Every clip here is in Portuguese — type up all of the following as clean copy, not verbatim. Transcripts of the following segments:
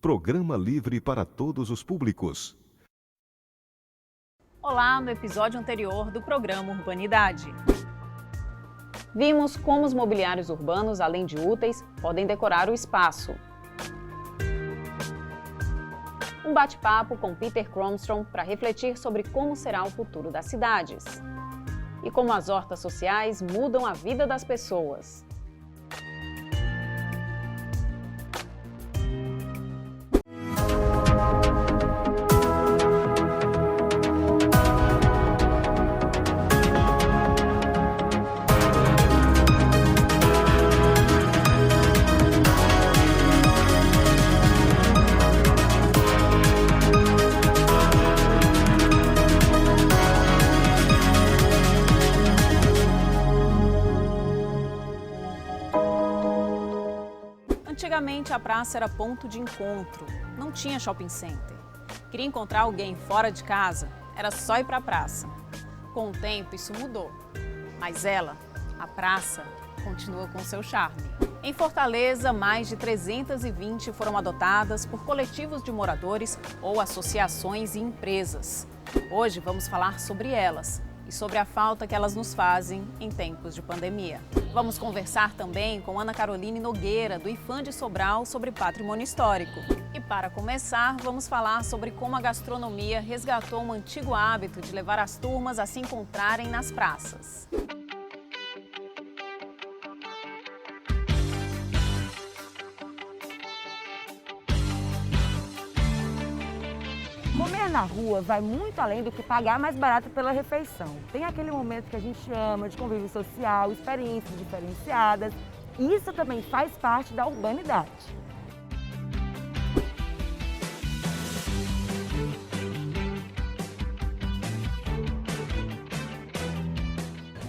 Programa livre para todos os públicos. Olá, no episódio anterior do programa Urbanidade. Vimos como os mobiliários urbanos, além de úteis, podem decorar o espaço. Um bate-papo com Peter Kromstrom para refletir sobre como será o futuro das cidades. E como as hortas sociais mudam a vida das pessoas. Antigamente, a praça era ponto de encontro, não tinha shopping center. Queria encontrar alguém fora de casa, era só ir para a praça. Com o tempo, isso mudou. Mas ela, a praça, continua com seu charme. Em Fortaleza, mais de 320 foram adotadas por coletivos de moradores ou associações e empresas. Hoje vamos falar sobre elas e sobre a falta que elas nos fazem em tempos de pandemia. Vamos conversar também com Ana Caroline Nogueira, do IFAM de Sobral, sobre patrimônio histórico. E para começar, vamos falar sobre como a gastronomia resgatou um antigo hábito de levar as turmas a se encontrarem nas praças. Comer na rua vai muito além do que pagar mais barato pela refeição. Tem aquele momento que a gente ama de convívio social, experiências diferenciadas. Isso também faz parte da urbanidade.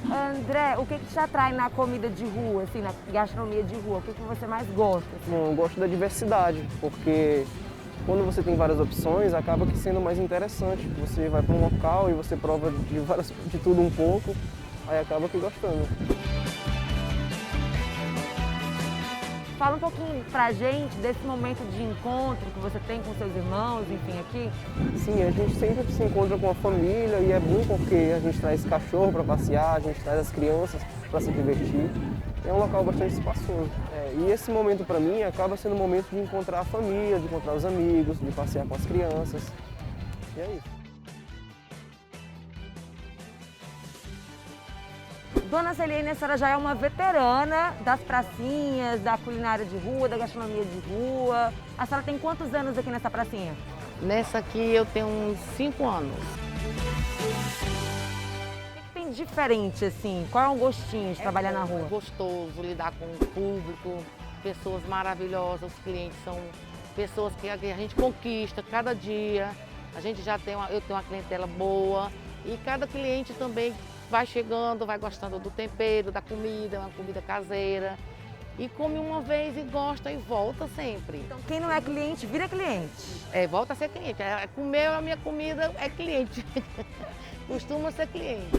André, o que te atrai na comida de rua, assim, na gastronomia de rua? O que você mais gosta? Bom, eu gosto da diversidade, porque quando você tem várias opções, acaba que sendo mais interessante. Você vai para um local e você prova de tudo um pouco, aí acaba que gostando. Fala um pouquinho pra gente desse momento de encontro que você tem com seus irmãos, enfim, aqui. Sim, a gente sempre se encontra com a família e é bom porque a gente traz cachorro para passear, a gente traz as crianças para se divertir. É um local bastante espaçoso. E esse momento para mim acaba sendo um momento de encontrar a família, de encontrar os amigos, de passear com as crianças. E é isso. Dona Celiene, a senhora já é uma veterana das pracinhas, da culinária de rua, da gastronomia de rua. A senhora tem quantos anos aqui nessa pracinha? Nessa aqui eu tenho uns 5 anos. O que tem diferente, assim? Qual é o gostinho de trabalhar na rua? É gostoso lidar com o público, pessoas maravilhosas, os clientes são pessoas que a gente conquista cada dia. A gente eu tenho uma clientela boa e cada cliente também vai chegando, vai gostando do tempero, da comida, uma comida caseira. E come uma vez e gosta e volta sempre. Então, quem não é cliente, vira cliente. Volta a ser cliente. Comer a minha comida é cliente. Costuma ser cliente.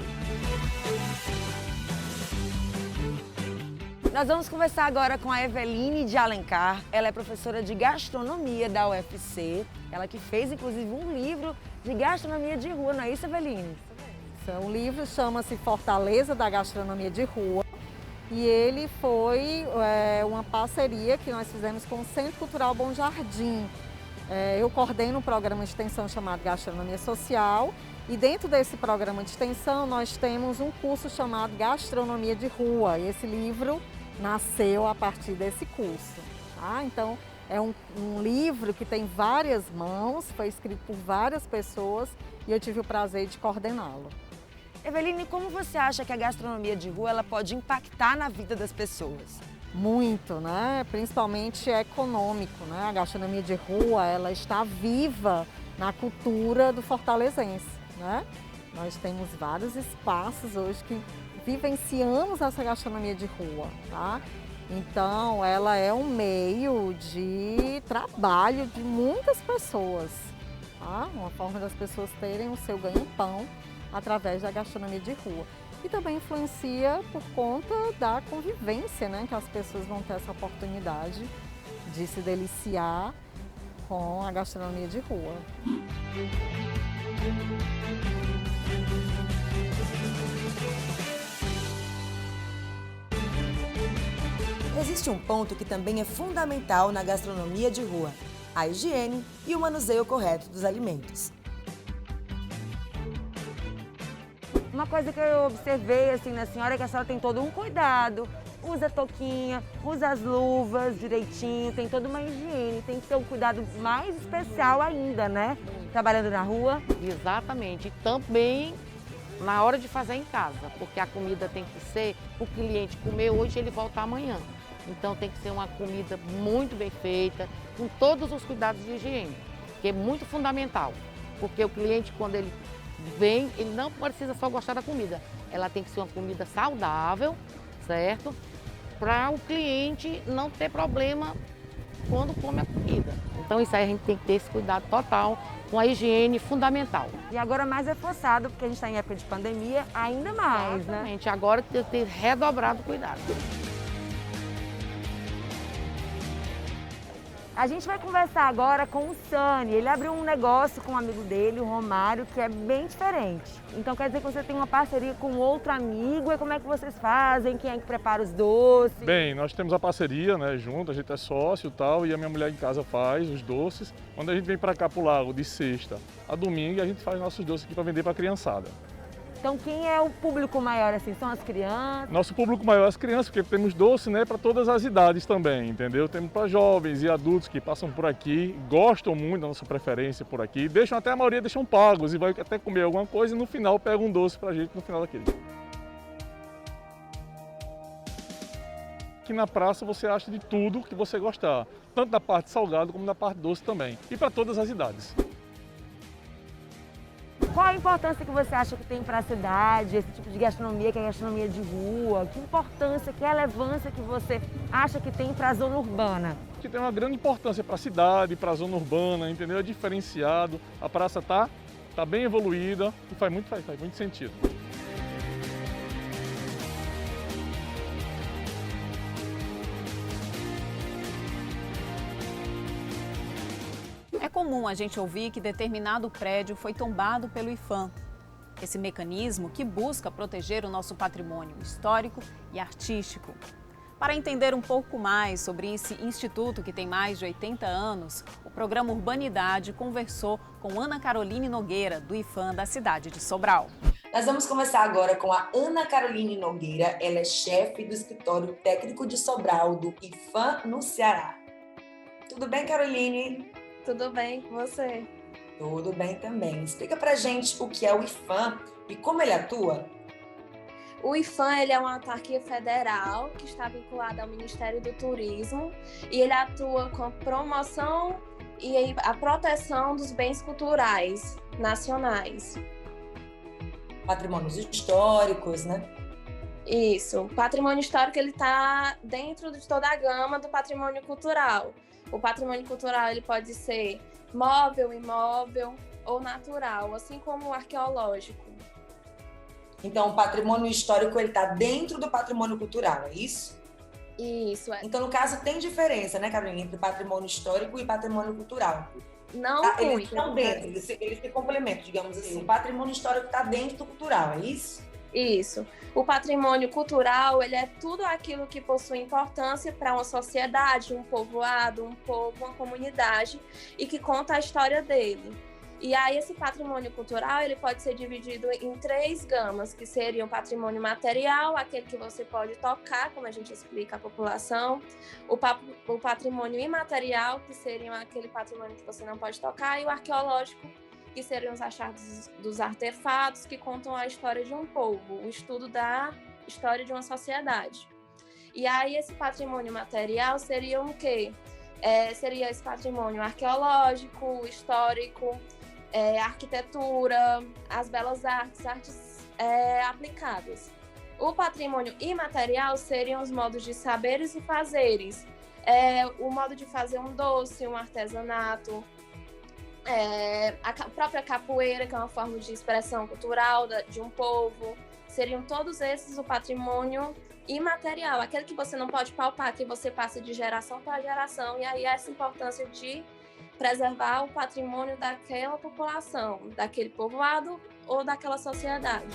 Nós vamos conversar agora com a Eveline de Alencar. Ela é professora de gastronomia da UFC. Ela que fez, inclusive, um livro de gastronomia de rua, não é isso, Eveline? O livro chama-se Fortaleza da Gastronomia de Rua e ele foi uma parceria que nós fizemos com o Centro Cultural Bom Jardim. Eu coordeno um programa de extensão chamado Gastronomia Social e dentro desse programa de extensão nós temos um curso chamado Gastronomia de Rua e esse livro nasceu a partir desse curso. Tá? Então é um livro que tem várias mãos, foi escrito por várias pessoas e eu tive o prazer de coordená-lo. Eveline, como você acha que a gastronomia de rua ela pode impactar na vida das pessoas? Muito, né? Principalmente econômico, né? A gastronomia de rua, ela está viva na cultura do fortalezense, né? Nós temos vários espaços hoje que vivenciamos essa gastronomia de rua, tá? Então, ela é um meio de trabalho de muitas pessoas, tá? Uma forma das pessoas terem o seu ganho-pão através da gastronomia de rua. E também influencia por conta da convivência, né? Que as pessoas vão ter essa oportunidade de se deliciar com a gastronomia de rua. Existe um ponto que também é fundamental na gastronomia de rua: a higiene e o manuseio correto dos alimentos. Uma coisa que eu observei assim na senhora é que a senhora tem todo um cuidado. Usa touquinha, usa as luvas direitinho, tem toda uma higiene, tem que ter um cuidado mais especial ainda, né? Trabalhando na rua. Exatamente. E também na hora de fazer em casa, porque a comida tem que ser, o cliente comer hoje, ele volta amanhã. Então tem que ser uma comida muito bem feita, com todos os cuidados de higiene, que é muito fundamental. Porque o cliente, quando ele vem, ele não precisa só gostar da comida. Ela tem que ser uma comida saudável, certo? Para o cliente não ter problema quando come a comida. Então isso aí a gente tem que ter esse cuidado total com a higiene fundamental. E agora mais reforçado, porque a gente está em época de pandemia, ainda mais, né? Exatamente. Agora tem que ter redobrado cuidado. A gente vai conversar agora com o Sani. Ele abriu um negócio com um amigo dele, o Romário, que é bem diferente. Então quer dizer que você tem uma parceria com outro amigo. E como é que vocês fazem? Quem é que prepara os doces? Bem, nós temos a parceria, né, junto, a gente é sócio e tal, e a minha mulher em casa faz os doces. Quando a gente vem para cá pro lago de sexta a domingo, a gente faz nossos doces aqui para vender para a criançada. Então quem é o público maior, assim? São as crianças? Nosso público maior é as crianças, porque temos doce, né, para todas as idades também, entendeu? Temos para jovens e adultos que passam por aqui, gostam muito da nossa preferência por aqui, deixam até a maioria deixam pagos e vai até comer alguma coisa e no final pega um doce pra gente no final daquele. Aqui na praça você acha de tudo que você gostar, tanto da parte salgada como da parte doce também, e para todas as idades. Qual a importância que você acha que tem para a cidade, esse tipo de gastronomia, que é a gastronomia de rua? Que importância, que relevância que você acha que tem para a zona urbana? Que tem uma grande importância para a cidade, para a zona urbana, entendeu? É diferenciado, a praça tá bem evoluída e faz muito sentido. É comum a gente ouvir que determinado prédio foi tombado pelo IPHAN. Esse mecanismo que busca proteger o nosso patrimônio histórico e artístico. Para entender um pouco mais sobre esse instituto que tem mais de 80 anos, o programa Urbanidade conversou com Ana Caroline Nogueira, do IPHAN da cidade de Sobral. Nós vamos começar agora com a Ana Caroline Nogueira. Ela é chefe do escritório técnico de Sobral, do IPHAN, no Ceará. Tudo bem, Caroline? Tudo bem com você? Tudo bem também. Explica pra gente o que é o IPHAN e como ele atua. O IPHAN ele é uma autarquia federal que está vinculada ao Ministério do Turismo e ele atua com a promoção e a proteção dos bens culturais nacionais. Patrimônios históricos, né? Isso. O patrimônio histórico ele está dentro de toda a gama do patrimônio cultural. O patrimônio cultural ele pode ser móvel, imóvel ou natural, assim como o arqueológico. Então, o patrimônio histórico está dentro do patrimônio cultural, é isso? Isso. Então, no caso, tem diferença, né, Carolina, entre patrimônio histórico e patrimônio cultural? Não Eles muito. estão dentro, eles se complementam, digamos assim. O patrimônio histórico está dentro do cultural, é isso? Isso. O patrimônio cultural, ele é tudo aquilo que possui importância para uma sociedade, um povoado, um povo, uma comunidade e que conta a história dele. E aí esse patrimônio cultural, ele pode ser dividido em 3 gamas, que seriam o patrimônio material, aquele que você pode tocar, como a gente explica à população, o patrimônio imaterial, que seria aquele patrimônio que você não pode tocar, e o arqueológico, que seriam os achados dos artefatos que contam a história de um povo, o estudo da história de uma sociedade. E aí esse patrimônio material seria o quê? Seria esse patrimônio arqueológico, histórico, arquitetura, as belas artes, artes aplicadas. O patrimônio imaterial seriam os modos de saberes e fazeres, o modo de fazer um doce, um artesanato, a própria capoeira, que é uma forma de expressão cultural de um povo. Seriam todos esses o patrimônio imaterial, aquele que você não pode palpar, que você passa de geração para geração, e aí essa importância de preservar o patrimônio daquela população, daquele povoado ou daquela sociedade.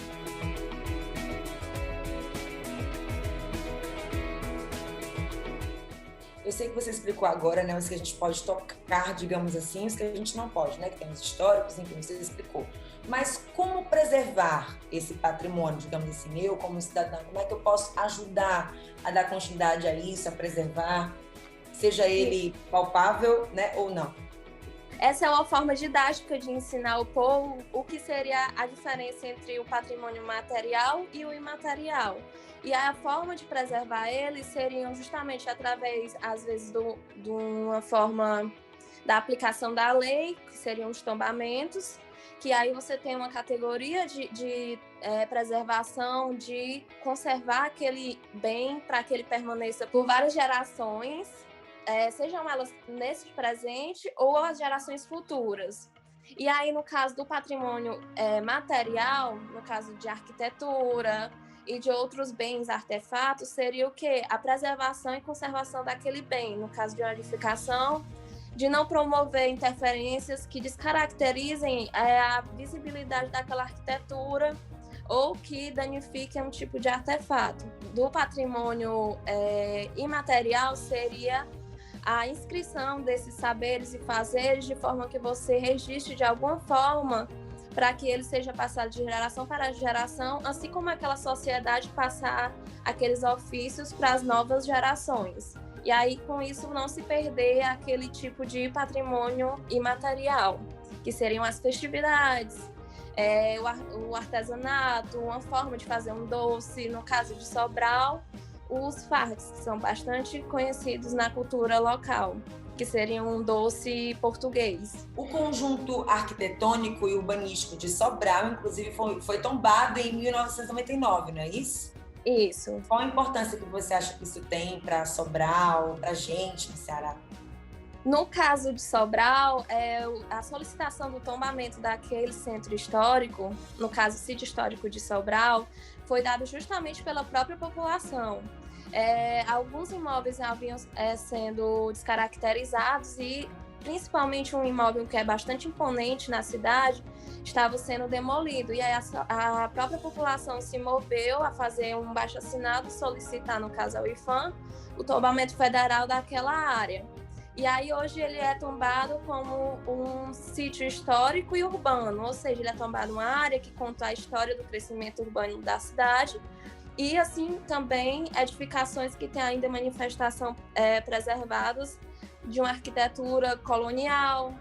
Eu sei que você explicou agora, né, os que a gente pode tocar, digamos assim, os que a gente não pode, né, que tem os históricos, enfim, você explicou. Mas como preservar esse patrimônio, digamos assim, eu como cidadã, como é que eu posso ajudar a dar continuidade a isso, a preservar, seja ele palpável, né, ou não? Essa é uma forma didática de ensinar ao povo o que seria a diferença entre o patrimônio material e o imaterial. E a forma de preservar eles seriam justamente através, às vezes, de uma forma da aplicação da lei, que seriam os tombamentos, que aí você tem uma categoria de preservação, de conservar aquele bem para que ele permaneça por várias gerações, sejam elas nesse presente ou as gerações futuras. E aí, no caso do patrimônio material, no caso de arquitetura e de outros bens, artefatos, seria o quê? A preservação e conservação daquele bem, no caso de uma edificação, de não promover interferências que descaracterizem a visibilidade daquela arquitetura ou que danifiquem um tipo de artefato. Do patrimônio imaterial seria a inscrição desses saberes e fazeres de forma que você registre de alguma forma para que ele seja passado de geração para geração, assim como aquela sociedade passar aqueles ofícios para as novas gerações. E aí, com isso, não se perder aquele tipo de patrimônio imaterial, que seriam as festividades, o artesanato, uma forma de fazer um doce, no caso de Sobral, os fardes, que são bastante conhecidos na cultura local, que seriam um doce português. O conjunto arquitetônico e urbanístico de Sobral, inclusive, foi tombado em 1999, não é isso? Isso. Qual a importância que você acha que isso tem para Sobral, para a gente no Ceará? No caso de Sobral, a solicitação do tombamento daquele centro histórico, no caso, o sítio histórico de Sobral, foi dado justamente pela própria população. Alguns imóveis haviam sendo descaracterizados e, principalmente, um imóvel que é bastante imponente na cidade, estava sendo demolido. E aí a própria população se moveu a fazer um abaixo-assinado, solicitar, no caso, ao IPHAN, o tombamento federal daquela área. E aí hoje ele é tombado como um sítio histórico e urbano, ou seja, ele é tombado uma área que conta a história do crescimento urbano da cidade e assim também edificações que têm ainda manifestação preservadas de uma arquitetura colonial,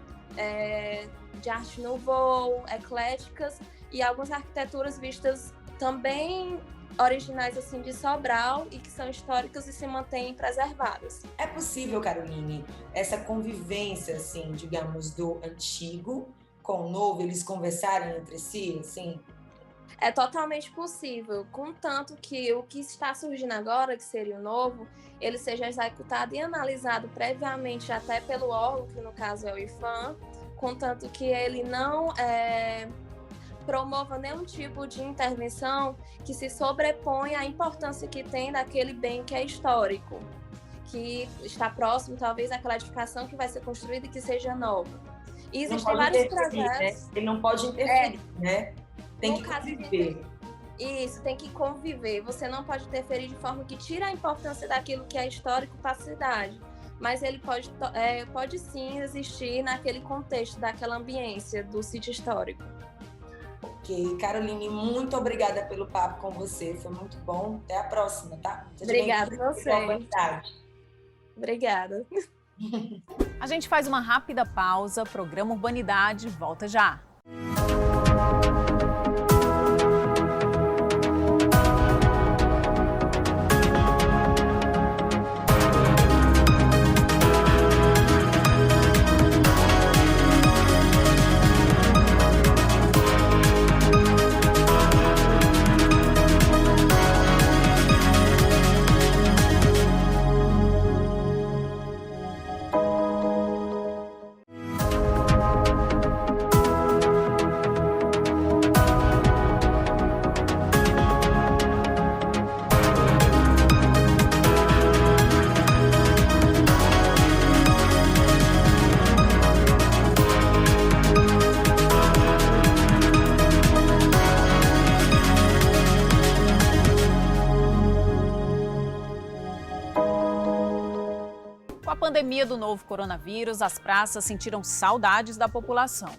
de arte nouveau, ecléticas e algumas arquiteturas vistas também originais assim de Sobral e que são históricas e se mantêm preservadas. É possível, Caroline, essa convivência, assim, digamos, do antigo com o novo, eles conversarem entre si, assim? É totalmente possível, contanto que o que está surgindo agora, que seria o novo, ele seja executado e analisado previamente até pelo órgão, que no caso é o IPHAN, contanto que ele não promova nenhum tipo de intervenção que se sobreponha à importância que tem daquele bem que é histórico, que está próximo, talvez, àquela edificação que vai ser construída e que seja nova. E existem vários projetos. Né? Ele não pode interferir, né? Tem que conviver. Isso, tem que conviver. Você não pode interferir de forma que tira a importância daquilo que é histórico para a cidade. Mas ele pode sim existir naquele contexto, daquela ambiência do sítio histórico. Ok, Caroline, muito obrigada pelo papo com você, foi muito bom. Até a próxima, tá? Obrigada a você. Obrigada. A gente faz uma rápida pausa, programa Urbanidade volta já. pandemia do novo coronavírus, as praças sentiram saudades da população.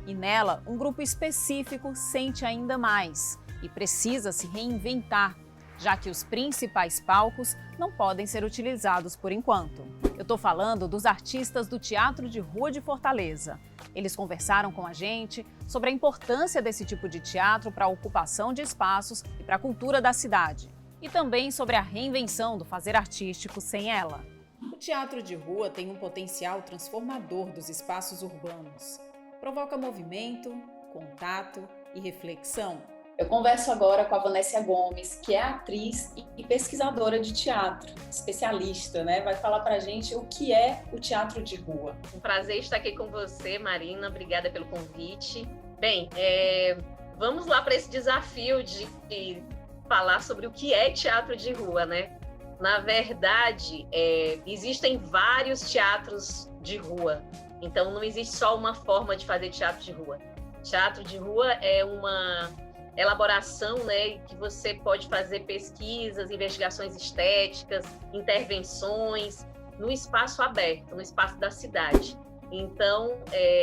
E nela, um grupo específico sente ainda mais e precisa se reinventar, já que os principais palcos não podem ser utilizados por enquanto. Eu estou falando dos artistas do Teatro de Rua de Fortaleza. Eles conversaram com a gente sobre a importância desse tipo de teatro para a ocupação de espaços e para a cultura da cidade. E também sobre a reinvenção do fazer artístico sem ela. O teatro de rua tem um potencial transformador dos espaços urbanos. Provoca movimento, contato e reflexão. Eu converso agora com a Vanessa Gomes, que é atriz e pesquisadora de teatro, especialista, né? Vai falar pra gente o que é o teatro de rua. Um prazer estar aqui com você, Marina. Obrigada pelo convite. Bem, vamos lá para esse desafio de falar sobre o que é teatro de rua, né? Na verdade, existem vários teatros de rua. Então, não existe só uma forma de fazer teatro de rua. Teatro de rua é uma elaboração, né, que você pode fazer pesquisas, investigações estéticas, intervenções no espaço aberto, no espaço da cidade. Então,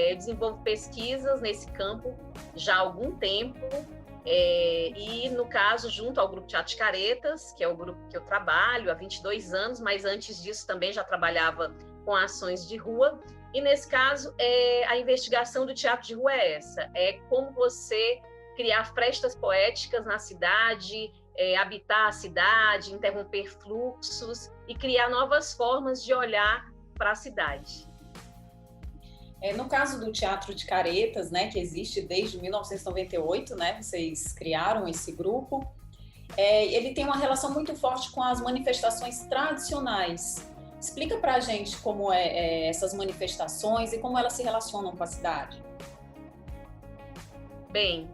eu desenvolvo pesquisas nesse campo já há algum tempo, e, no caso, junto ao Grupo Teatro de Caretas, que é o grupo que eu trabalho há 22 anos, mas antes disso também já trabalhava com ações de rua. E, nesse caso, a investigação do teatro de rua é essa, é como você criar frestas poéticas na cidade, habitar a cidade, interromper fluxos e criar novas formas de olhar para a cidade. No caso do Teatro de Caretas, né, que existe desde 1998, né, vocês criaram esse grupo, ele tem uma relação muito forte com as manifestações tradicionais. Explica para a gente como essas manifestações e como elas se relacionam com a cidade. Bem,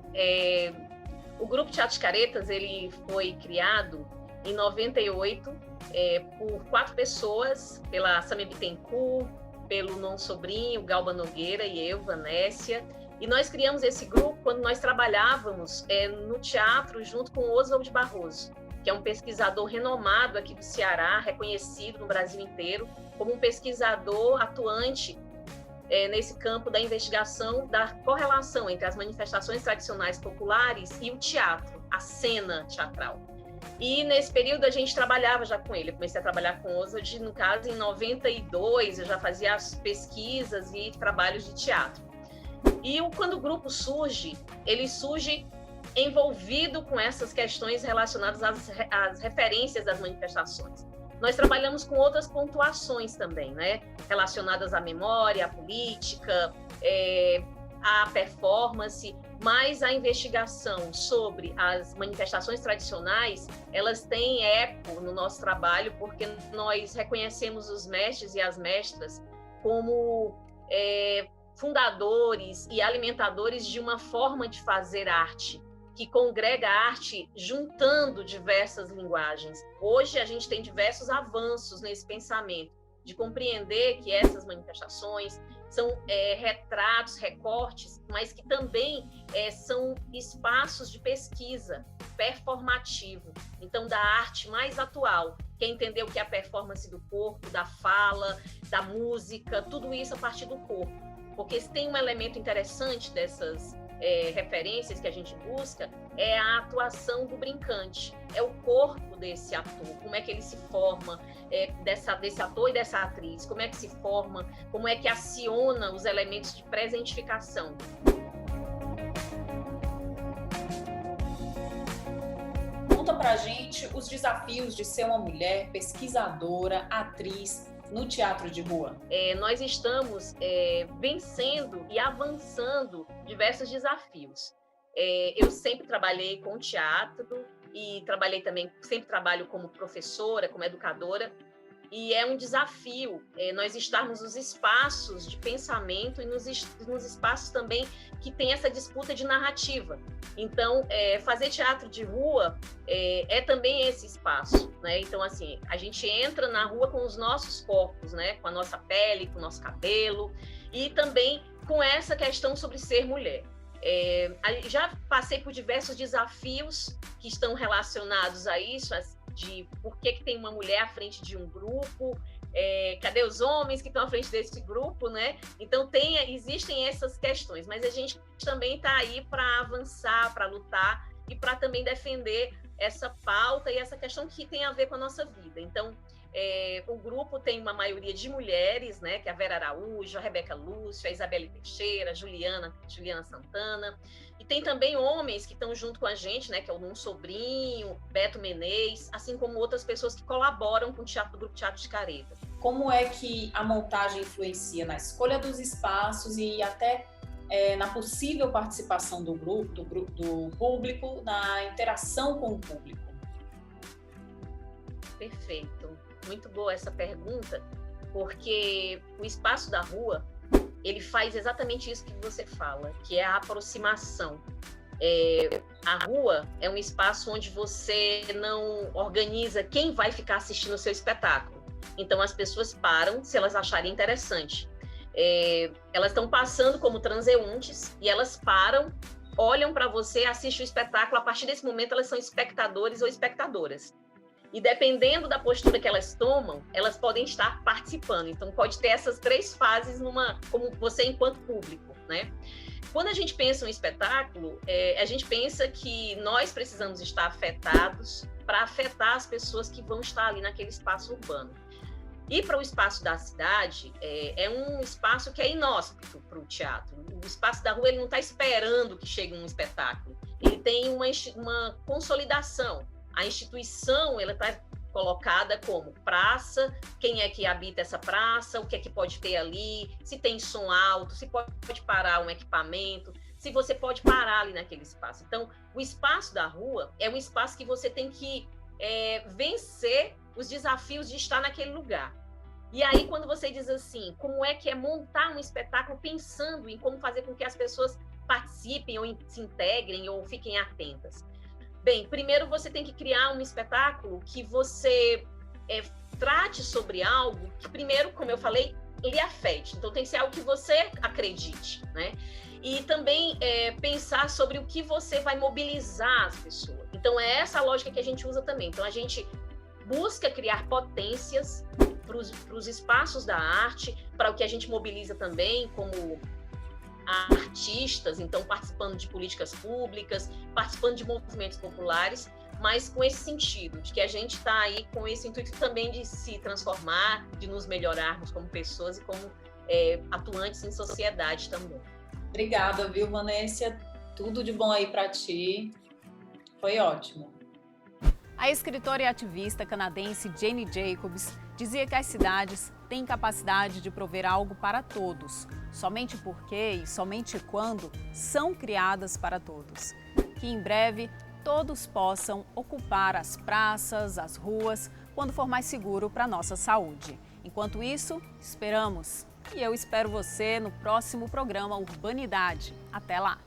o Grupo Teatro de Caretas ele foi criado em 98 por 4 pessoas, pela Samia Bittencourt, pelo Non Sobrinho, Galba Nogueira e eu, Vanécia. E nós criamos esse grupo quando nós trabalhávamos no teatro junto com o Oswald Barroso, que é um pesquisador renomado aqui do Ceará, reconhecido no Brasil inteiro, como um pesquisador atuante nesse campo da investigação da correlação entre as manifestações tradicionais populares e o teatro, a cena teatral. E nesse período a gente trabalhava já com ele. Eu comecei a trabalhar com o Oswald, no caso, em 92, eu já fazia as pesquisas e trabalhos de teatro. E quando o grupo surge, ele surge envolvido com essas questões relacionadas às referências das manifestações. Nós trabalhamos com outras pontuações também, né? Relacionadas à memória, à política, à performance, mas a investigação sobre as manifestações tradicionais, elas têm eco no nosso trabalho, porque nós reconhecemos os mestres e as mestras como fundadores e alimentadores de uma forma de fazer arte, que congrega a arte juntando diversas linguagens. Hoje a gente tem diversos avanços nesse pensamento, de compreender que essas manifestações são retratos, recortes, mas que também são espaços de pesquisa performativo, então da arte mais atual, que é entender o que é a performance do corpo, da fala, da música, tudo isso a partir do corpo. Porque se tem um elemento interessante dessas referências que a gente busca, é a atuação do brincante, é o corpo desse ator, como é que ele se forma, desse ator e dessa atriz, como é que se forma, como é que aciona os elementos de presentificação. Conta pra gente os desafios de ser uma mulher pesquisadora, atriz, no teatro de rua. Nós estamos vencendo e avançando diversos desafios. Eu sempre trabalhei com teatro e sempre trabalho como professora, como educadora, e é um desafio nós estarmos nos espaços de pensamento e nos espaços também que tem essa disputa de narrativa. Então, fazer teatro de rua é também esse espaço, né? Então, assim, a gente entra na rua com os nossos corpos, né? Com a nossa pele, com o nosso cabelo, e também com essa questão sobre ser mulher. Já passei por diversos desafios que estão relacionados a isso, de por que tem uma mulher à frente de um grupo, Cadê os homens que estão à frente desse grupo, né? Então existem essas questões, mas a gente também está aí para avançar, para lutar e para também defender essa pauta e essa questão que tem a ver com a nossa vida. Então, o grupo tem uma maioria de mulheres, né? Que é a Vera Araújo, a Rebeca Lúcia, a Isabelle Teixeira, a Juliana Santana. E tem também homens que estão junto com a gente, né? Que é o Num Sobrinho, Beto Menezes, assim como outras pessoas que colaboram com o Grupo Teatro de Caretas. Como é que a montagem influencia na escolha dos espaços e até na possível participação do público, na interação com o público? Perfeito. Muito boa essa pergunta, porque o espaço da rua, ele faz exatamente isso que você fala, que é a aproximação. A rua é um espaço onde você não organiza quem vai ficar assistindo o seu espetáculo. Então, as pessoas param se elas acharem interessante. Elas estão passando como transeuntes e elas param, olham para você, assistem o espetáculo. A partir desse momento, elas são espectadores ou espectadoras. E dependendo da postura que elas tomam, elas podem estar participando. Então, pode ter essas 3 fases como você enquanto público, né? Quando a gente pensa em um espetáculo, a gente pensa que nós precisamos estar afetados para afetar as pessoas que vão estar ali naquele espaço urbano. E para o espaço da cidade, é um espaço que é inóspito para o teatro. O espaço da rua ele não está esperando que chegue um espetáculo. Ele tem uma consolidação. A instituição ela está colocada como praça, quem é que habita essa praça, o que é que pode ter ali, se tem som alto, se pode parar um equipamento, se você pode parar ali naquele espaço. Então, o espaço da rua é um espaço que você tem que vencer os desafios de estar naquele lugar. E aí, quando você diz assim, como é que é montar um espetáculo pensando em como fazer com que as pessoas participem ou se integrem ou fiquem atentas? Bem, primeiro você tem que criar um espetáculo que você trate sobre algo que, primeiro, como eu falei, lhe afete. Então, tem que ser algo que você acredite, né? E também pensar sobre o que você vai mobilizar as pessoas. Então, é essa a lógica que a gente usa também. Então, a gente busca criar potências para os espaços da arte, para o que a gente mobiliza também como artistas, então participando de políticas públicas, participando de movimentos populares, mas com esse sentido, de que a gente está aí com esse intuito também de se transformar, de nos melhorarmos como pessoas e como atuantes em sociedade também. Obrigada, viu, Vanessa? Tudo de bom aí para ti. Foi ótimo. A escritora e ativista canadense Jane Jacobs dizia que as cidades têm capacidade de prover algo para todos, somente porque e somente quando são criadas para todos. Que em breve todos possam ocupar as praças, as ruas, quando for mais seguro para a nossa saúde. Enquanto isso, esperamos. E eu espero você no próximo programa Urbanidade. Até lá!